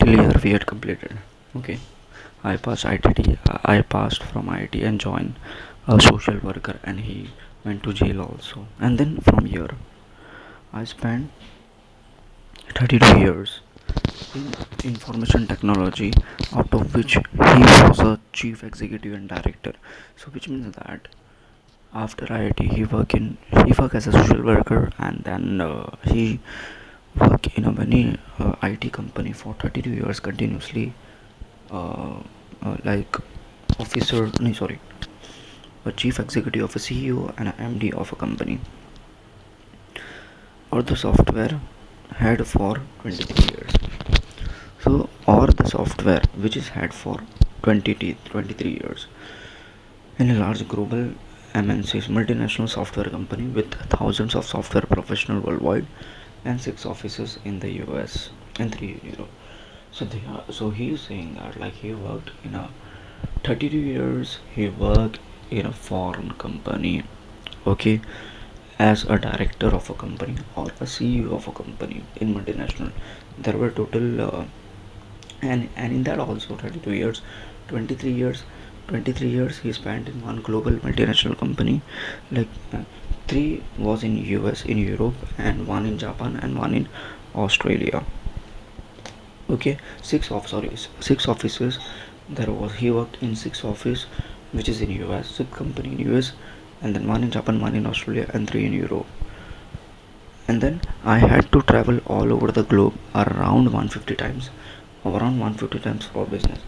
till year we had completed. Okay, I passed ITT. I passed from IIT and joined a social worker, and he went to jail also. And then from here, I spent 32 years in information technology, out of which he was a chief executive and director. So, which means that after IIT, he worked as a social worker, and then he worked in a many IT company for 32 years continuously, uh, like officer, no, sorry, a chief executive of a CEO and an MD of a company, or the software head for 23 years. So, or the software which is head for 23 years in a large global MNC's multinational software company with thousands of software professionals worldwide and 6 offices in the US and 3 in Europe. So he is saying that like he worked in a 32 years he worked in a foreign company, okay, as a director of a company or a CEO of a company in multinational. There were total and in that also 32 years, 23 years, 23 years he spent in one global multinational company, like 3 was in US, in Europe, and 1 in Japan and 1 in Australia. Okay, 6 offices. There was he worked in 6 office which is in US, 6 company in US, and then 1 in Japan, 1 in Australia, and 3 in Europe. And then I had to travel all over the globe around 150 times, around 150 times for business.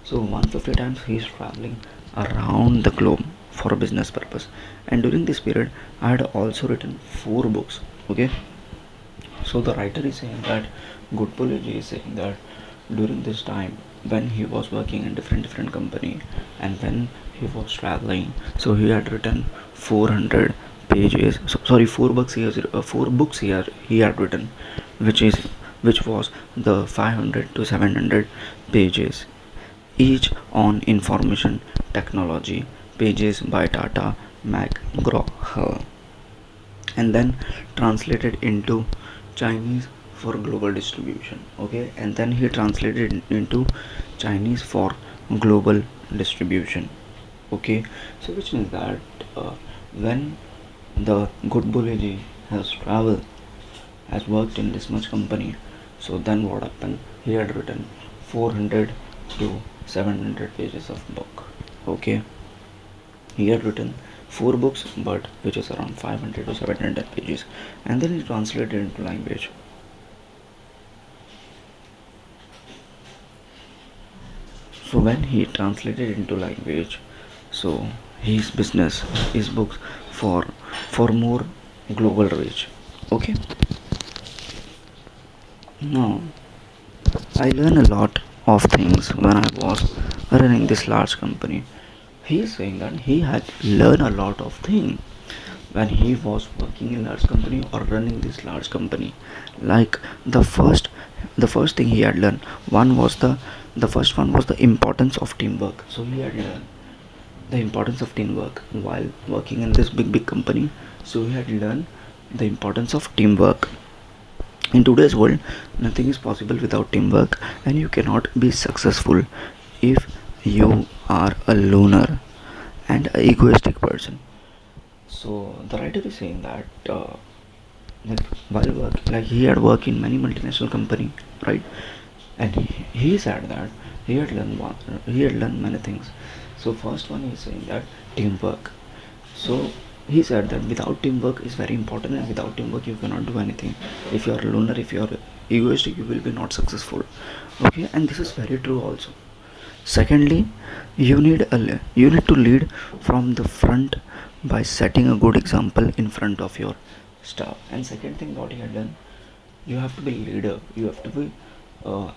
So 150 times he is traveling around the globe for a business purpose. And during this period I had also written 4 books. Okay, so the writer is saying that Goodbully is saying that during this time when he was working in different company and when he was traveling, so he had written 400 pages. So, sorry, 4 books he has 4 books he had written, which was the 500 to 700 pages each on information technology, pages by Tata McGraw, and then translated into Chinese for global distribution. Okay, and then he translated into Chinese for global distribution. Okay, so which means that when the good Buliji has traveled, has worked in this much company, so then what happened? He had written 400 to 700 pages of book. Okay, he had written 4 books, but which is around 500 to 700 pages, and then he translated into language. So when he translated into language, so his business, his books for more global reach. Okay. Now I learned a lot of things when I was running this large company. He is saying that he had learned a lot of things when he was working in large company or running this large company. Like the first thing he had learned, one was the first one was the importance of teamwork. So he had learned the importance of teamwork while working in this big company. So he had learned the importance of teamwork. In today's world, nothing is possible without teamwork, and you cannot be successful if you are a loner and an egoistic person. So the writer is saying that like while work, like he had worked in many multinational company, right? And he said that he had learned many things. So first one is saying that teamwork. So he said that without teamwork is very important, and without teamwork you cannot do anything. If you are a loner, if you are egoistic, you will be not successful. Okay, and this is very true also. Secondly, you need to lead from the front by setting a good example in front of your staff. And second thing what he had done, you have to be leader, you have to be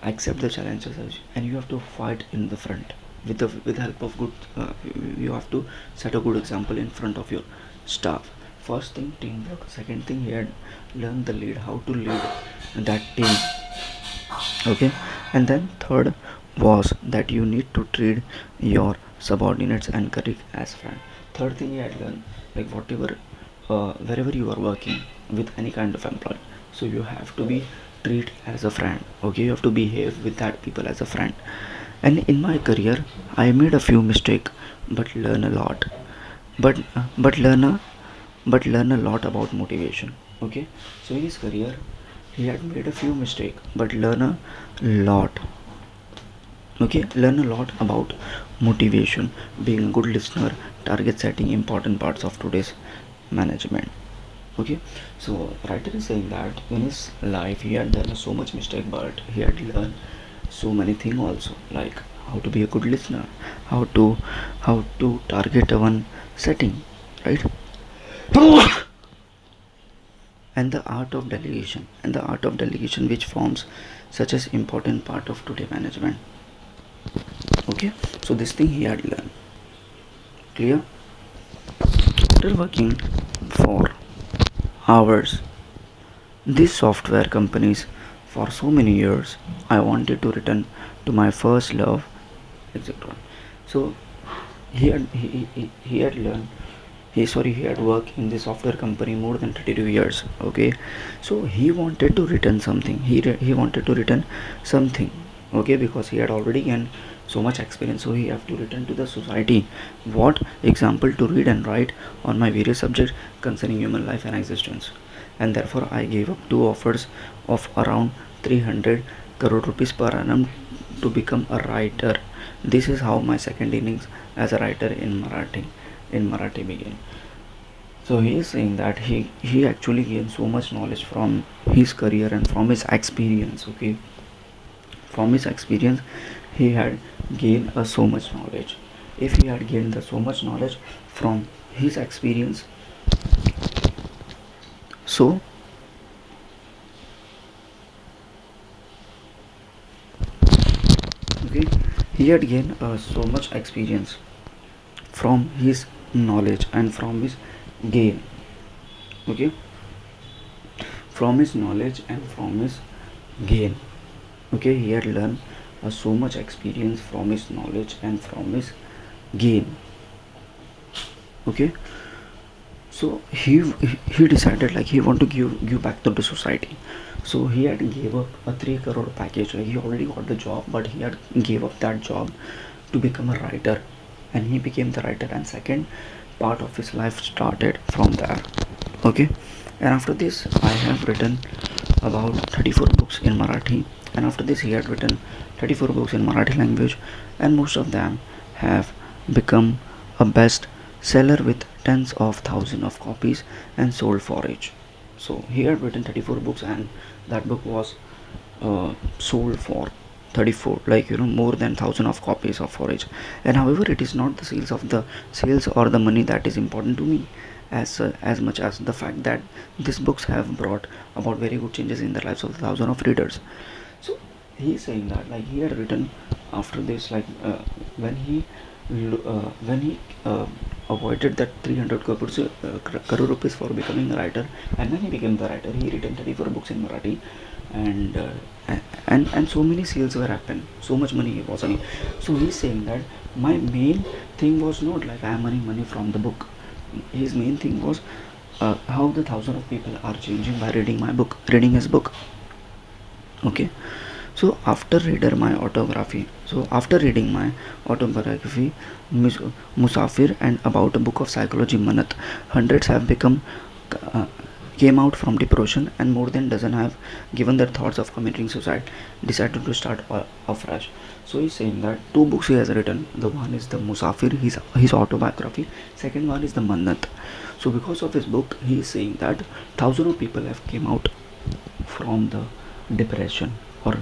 accept the challenges, and you have to fight in the front with the help of good you have to set a good example in front of your staff. First thing teamwork, second thing he had learned the lead, how to lead that team. Okay, and then third was that you need to treat your subordinates and colleagues as friend. Third thing he had learned, like whatever wherever you are working with any kind of employee, so you have to be treat as a friend. Okay, you have to behave with that people as a friend. And in my career, I made a few mistakes, but learn a lot. But learn a lot about motivation. Okay, so in his career, he had made a few mistakes, but learn a lot. Okay, learn a lot about motivation, being a good listener, target setting, important parts of today's management. Okay, so writer is saying that in his life he had done so much mistake, but he had learned so many things also, like how to be a good listener, how to target a one setting, right? And the art of delegation which forms such as important part of today management. Okay, so this thing he had learned. Clear? After working for hours these software companies for so many years, I wanted to return to my first love, etc. So he had learned he had worked in the software company more than 32 years. Okay, so he wanted to return something. He wanted to return something. Okay, because he had already gained so much experience, so he have to return to the society what example to read and write on my various subjects concerning human life and existence. And therefore I gave up two offers of around 300 crore rupees per annum to become a writer. This is how my second innings as a writer in Marathi began. So he is saying that he actually gained so much knowledge from his career and from his experience. Okay, from his experience he had gained so much knowledge. If he had gained so much knowledge from his experience, so okay, he had gained so much experience from his knowledge and from his gain. Okay, from his knowledge and from his gain. Okay, he had learned so much experience from his knowledge and from his gain. Okay, so he decided like he want to give back to the society. So he had gave up a 3 crore package. Like he already got the job, but he had gave up that job to become a writer, and he became the writer, and second part of his life started from there. Okay, and after this I have written about 34 books in Marathi, and after this he had written 34 books in Marathi language, and most of them have become a best seller with tens of thousands of copies and sold for each. So he had written 34 books, and that book was sold for 34, like more than 1,000 of copies of forage. And however, it is not the sales or the money that is important to me, as much as the fact that these books have brought about very good changes in the lives of thousands of readers. So he is saying that like he had written after this, like when he when he avoided that 300 crore rupees for becoming a writer, and when he became the writer he written 34 books in Marathi, and and so many sales were happened, so much money he was earning. So he's saying that my main thing was not like I am earning money from the book. His main thing was how the thousand of people are changing by reading his book. Okay, so after reading my autobiography, Musafir, and about a book of psychology, Manat, hundreds have become uh, came out from depression, and more than dozen have given their thoughts of committing suicide, decided to start afresh. So he's saying that two books he has written. The one is the Musafir, his autobiography. Second one is the Mannat. So because of his book, he is saying that thousands of people have came out from the depression or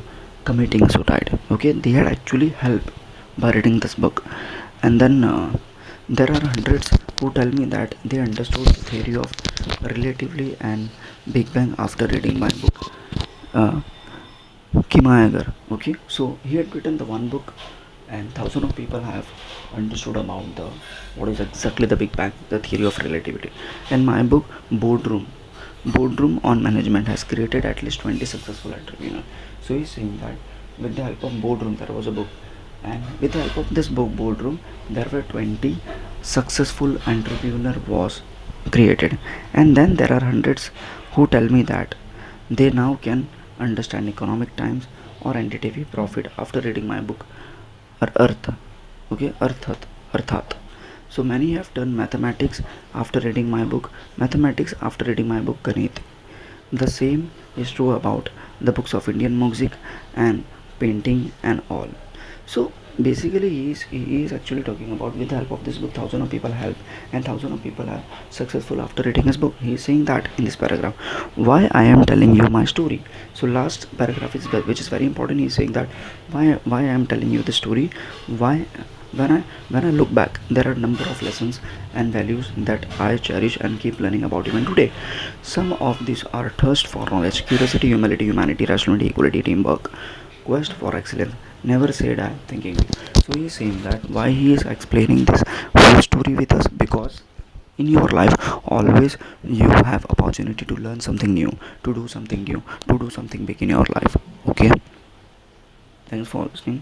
committing suicide. Okay, they had actually helped by reading this book. And then there are hundreds who tell me that they understood the theory of relativity and Big Bang after reading my book, uh, Kimayagar. Okay, so he had written the one book, and thousands of people have understood about the what is exactly the Big Bang, the theory of relativity. And my book, Boardroom on Management, has created at least 20 successful entrepreneurs. So he's saying that with the help of Boardroom, there was a book, and with the help of this book, Boardroom, there were 20 successful entrepreneur was created. And then there are hundreds who tell me that they now can understand economic times, or NDTV profit after reading my book Artha. Okay, Arthat. So many have done mathematics after reading my book Mathematics after reading my book Ganit. The same is true about the books of Indian music and painting and all. So basically he is actually talking about, with the help of this book, thousands of people help and thousands of people are successful after reading his book. He is saying that in this paragraph, why I am telling you my story. So last paragraph is, which is very important. He is saying that why I am telling you the story. Why, when I look back, there are a number of lessons and values that I cherish and keep learning about even today. Some of these are thirst for knowledge, curiosity, humility, humanity, rationality, equality, teamwork, quest for excellence. Never said I thinking. So he is saying that why he is explaining this whole story with us, because in your life always you have opportunity to learn something new, to do something new, to do something big in your life. Okay, thanks for listening.